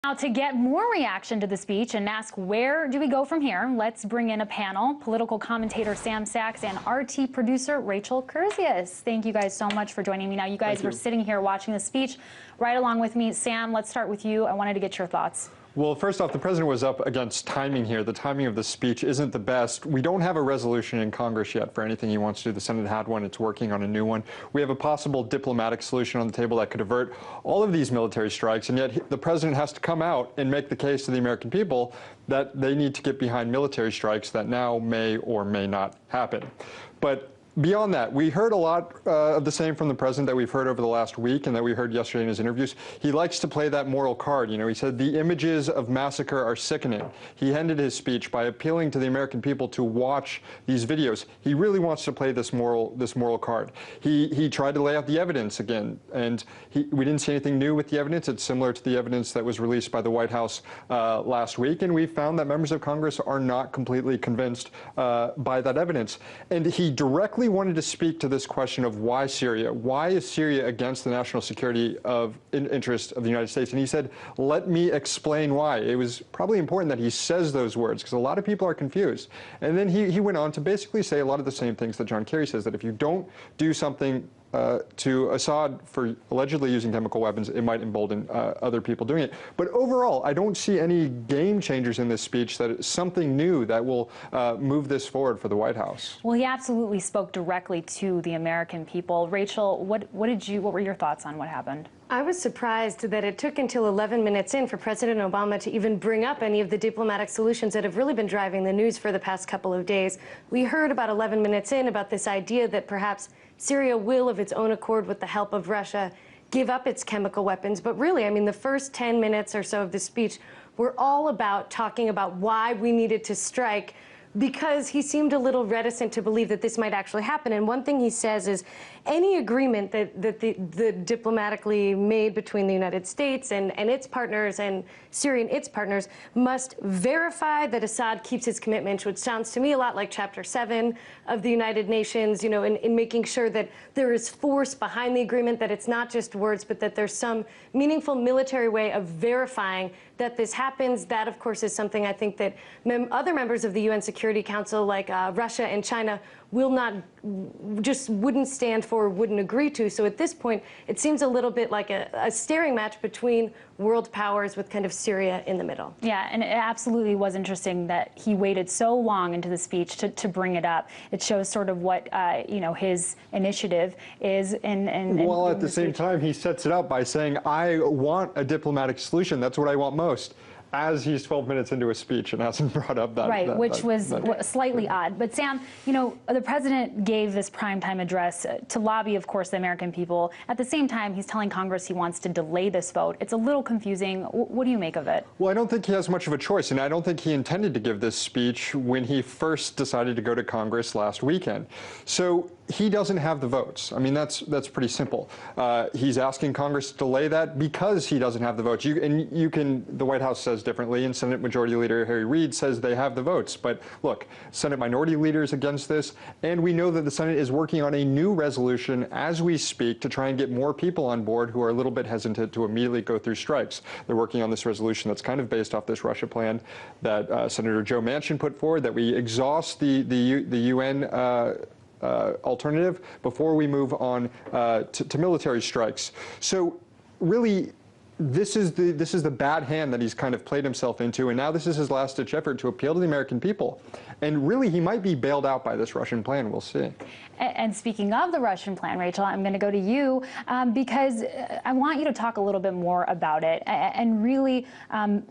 Now, to get more reaction to the speech and ask where do we go from here, let's bring in a panel. Political commentator Sam Sachs and RT producer Rachel Kurzius. Thank you guys so much for joining me. Now, you guys were sitting here watching the speech right along with me. Sam, let's start with you. I wanted to get your thoughts. Well, first off, the president was up against timing here. The timing of the speech isn't the best. We don't have a resolution in Congress yet for anything he wants to do. The Senate had one. It's working on a new one. We have a possible diplomatic solution on the table that could avert all of these military strikes, and yet the president has to come out and make the case to the American people that they need to get behind military strikes that now may or may not happen. But beyond that, we heard a lot of the same from the president that we've heard over the last week and that we heard yesterday in his interviews. He likes to play that moral card. You know, he said the images of massacre are sickening. He ended his speech by appealing to the American people to watch these videos. He really wants to play this moral card. He tried to lay out the evidence again, and we didn't see anything new with the evidence. It's similar to the evidence that was released by the White House last week, and we found that members of Congress are not completely convinced by that evidence. And he directly wanted to speak to this question of why Syria? Why is Syria against the national security interest of the United States? And he said, let me explain why. It was probably important that he says those words because a lot of people are confused. And then he went on to basically say a lot of the same things that John Kerry says, that if you don't do something to Assad for allegedly using chemical weapons, it might embolden other people doing it. But overall, I don't see any game changers in this speech, that it's something new that will move this forward for the White House. Well, he absolutely spoke directly to the American people. Rachel, what were your thoughts on what happened? I was surprised that it took until 11 minutes in for President Obama to even bring up any of the diplomatic solutions that have really been driving the news for the past couple of days. We heard about 11 minutes in about this idea that perhaps Syria will, of its own accord, with the help of Russia, give up its chemical weapons. But really, I mean, the first 10 minutes or so of the speech were all about talking about why we needed to strike, because he seemed a little reticent to believe that this might actually happen. And one thing he says is any agreement that the diplomatically made between the United States and its partners and Syria and its partners must verify that Assad keeps his commitments, which sounds to me a lot like Chapter 7 of the United Nations, you know, in making sure that there is force behind the agreement, that it's not just words, but that there's some meaningful military way of verifying that this happens. That, of course, is something I think that other members of the UN Security Council, like Russia and China, wouldn't stand for, wouldn't agree to. So at this point, it seems a little bit like a staring match between world powers with kind of Syria in the middle. Yeah, and it absolutely was interesting that he waited so long into the speech to bring it up. It shows sort of what, you know, his initiative is. Well, at the same time, he sets it up by saying, I want a diplomatic solution. That's what I want most, as he's 12 minutes into a speech and hasn't brought up that. Right, which was slightly odd. But Sam, you know, the president gave this primetime address to lobby, of course, the American people. At the same time, he's telling Congress he wants to delay this vote. It's a little confusing. What do you make of it? Well, I don't think he has much of a choice, and I don't think he intended to give this speech when he first decided to go to Congress last weekend. So he doesn't have the votes. I mean, that's pretty simple. He's asking Congress to delay that because he doesn't have the votes. The White House says differently, and Senate Majority Leader Harry Reid says they have the votes. But look, Senate Minority Leader is against this, and we know that the Senate is working on a new resolution as we speak to try and get more people on board who are a little bit hesitant to immediately go through strikes. They're working on this resolution that's kind of based off this Russia plan that Senator Joe Manchin put forward, that we exhaust the UN alternative before we move on to military strikes. So really, this is the bad hand that he's kind of played himself into, and now this is his last-ditch effort to appeal to the American people. And really, he might be bailed out by this Russian plan. We'll see. And speaking of the Russian plan, Rachel, I'm going to go to you because I want you to talk a little bit more about it and really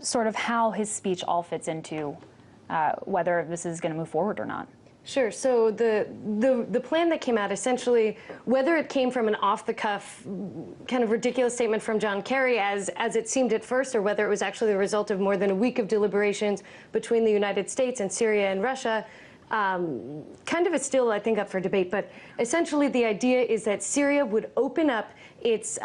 sort of how his speech all fits into whether this is going to move forward or not. Sure. So the plan that came out, essentially, whether it came from an off-the-cuff kind of ridiculous statement from John Kerry, as it seemed at first, or whether it was actually the result of more than a week of deliberations between the United States and Syria and Russia, kind of is still, I think, up for debate. But essentially, the idea is that Syria would open up its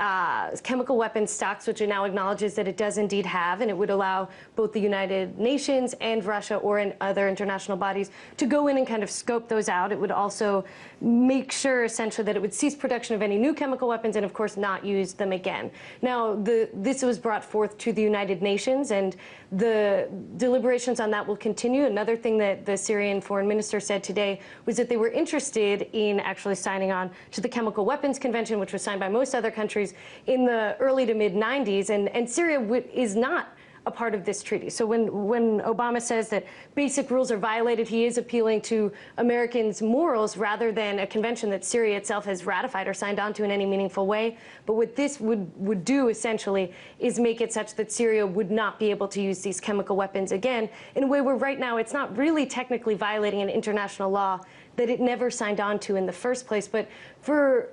chemical weapons stocks, which it now acknowledges that it does indeed have, and it would allow both the United Nations and Russia or other international bodies to go in and kind of scope those out. It would also make sure essentially that it would cease production of any new chemical weapons and of course not use them again. Now, this was brought forth to the United Nations, and the deliberations on that will continue. Another thing that the Syrian foreign minister said today was that they were interested in actually signing on to the Chemical Weapons Convention, which was signed by most other countries in the early to mid 90s, and Syria is not a part of this treaty. So when Obama says that basic rules are violated, he is appealing to Americans' morals rather than a convention that Syria itself has ratified or signed on to in any meaningful way. But what this would do essentially is make it such that Syria would not be able to use these chemical weapons again in a way where right now it's not really technically violating an international law that it never signed on to in the first place. But for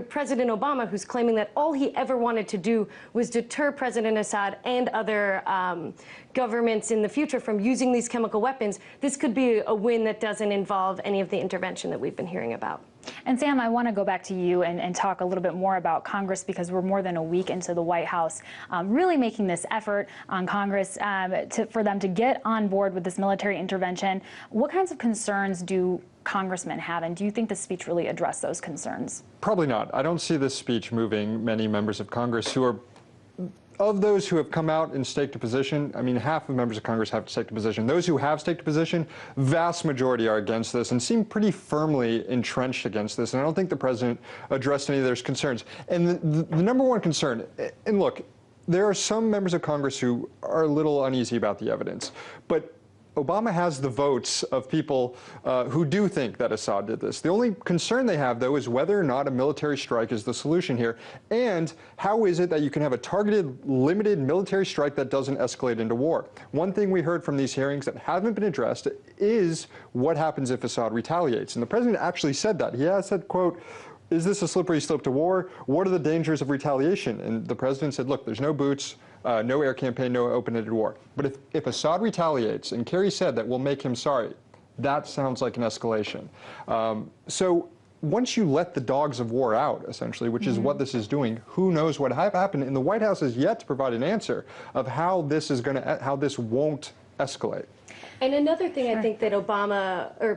President Obama, who's claiming that all he ever wanted to do was deter President Assad and other governments in the future from using these chemical weapons, this could be a win that doesn't involve any of the intervention that we've been hearing about. And Sam, I want to go back to you and talk a little bit more about Congress, because we're more than a week into the White House really making this effort on Congress for them to get on board with this military intervention. What kinds of concerns do congressmen have, and do you think the speech really addressed those concerns? Probably not. I don't see this speech moving many members of Congress who are, of those who have come out and staked a position. I mean, half of members of Congress have staked a position. Those who have staked a position, vast majority are against this and seem pretty firmly entrenched against this. And I don't think the president addressed any of their concerns. And the number one concern, and look, there are some members of Congress who are a little uneasy about the evidence, but Obama has the votes of people who do think that Assad did this. The only concern they have, though, is whether or not a military strike is the solution here. And how is it that you can have a targeted, limited military strike that doesn't escalate into war? One thing we heard from these hearings that haven't been addressed is what happens if Assad retaliates. And the president actually said that. He has said, quote, "Is this a slippery slope to war? What are the dangers of retaliation?" And the president said, look, there's no boots, no air campaign, no open-ended war. But if Assad retaliates, and Kerry said that we'll make him sorry, that sounds like an escalation. So once you let the dogs of war out, essentially, which is what this is doing, who knows what happened? And the White House has yet to provide an answer of how this is how this won't escalate. And another thing I think that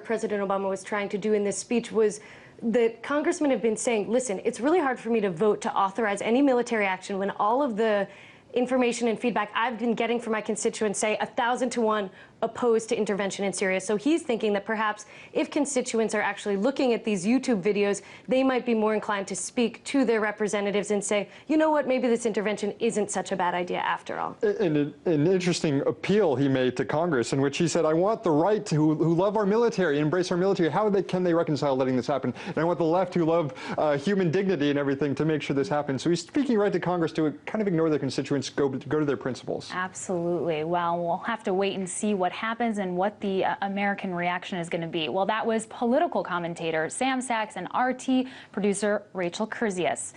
President Obama was trying to do in this speech was that congressmen have been saying, listen, it's really hard for me to vote to authorize any military action when all of the information and feedback I've been getting from my constituents say 1,000 to 1 opposed to intervention in Syria. So he's thinking that perhaps if constituents are actually looking at these YouTube videos, they might be more inclined to speak to their representatives and say, you know what, maybe this intervention isn't such a bad idea after all. And an interesting appeal he made to Congress in which he said, I want the right who love our military, embrace our military. How can they reconcile letting this happen? And I want the left who love human dignity and everything to make sure this happens. So he's speaking right to Congress to kind of ignore their constituents, go to their principles. Absolutely. Well, we'll have to wait and see what happens and what the American reaction is going to be. Well, that was political commentator Sam Sachs and RT producer Rachel Kurzius.